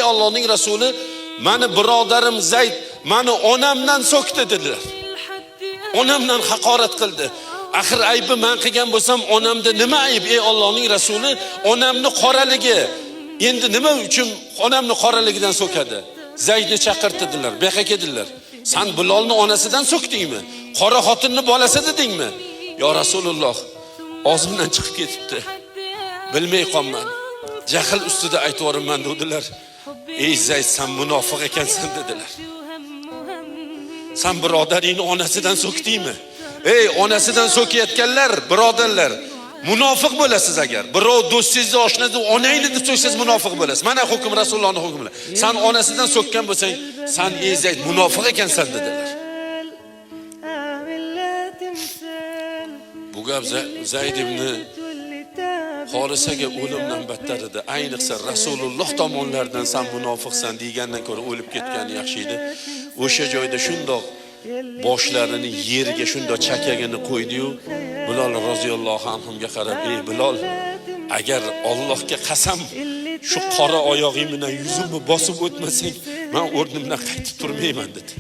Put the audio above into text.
Allohning rasuli, meni birodarim Zayd meni onamdan so'kdi dedilar. Onamdan haqorat qildi. Axir aybi men qilgan bo'lsam, onamda nima ayb ey Allohning rasuli? Onamni qoraligi. Endi nima uchun onamni qoraligidan so'kadi? Zaydni chaqirtirdilar, beqa keldilar. Sen Bilolni onasidan so'kdingmi? Qora xotinni bolasi dedingmi? Yo Rasululloh, og'zimdan chiqib ketibdi. Bilmay qolman. Jahl ustida aytvorimman dedilar. Ey Zayd, sen munofiq ekansan dedilar. Sen birodaringni onasidan so'kdingmi? Ey, onasidan so'kayotganlar, birodarlar, munofiq bo'lasiz agar. Birov do'stingizni, oshnangizni onangni deb so'ksangiz munofiq bo'lasiz. Mana hukm Rasulullohning hukmi. Sen onasidan so'kkan bo'lsang, sen ey Zayd munofiq ekansan dedilar. Bu gap Zayd ibn Horisaga o'limdan battar edi. Ayniqsa Rasululloh tomonidan sen munofiqsan degandan ko'ra o'lib ketgani yaxshi edi. O'sha joyda shundoq boshlarini yerga shundoq chakagini qo'ydi-yu, Bilol roziyallohu anhuga qarab, ey Bilol, agar Allohga qasam shu qora oyog'ing bilan yuzimni bosib o'tmasang, men o'rnimdan qaytib turmayman dedi.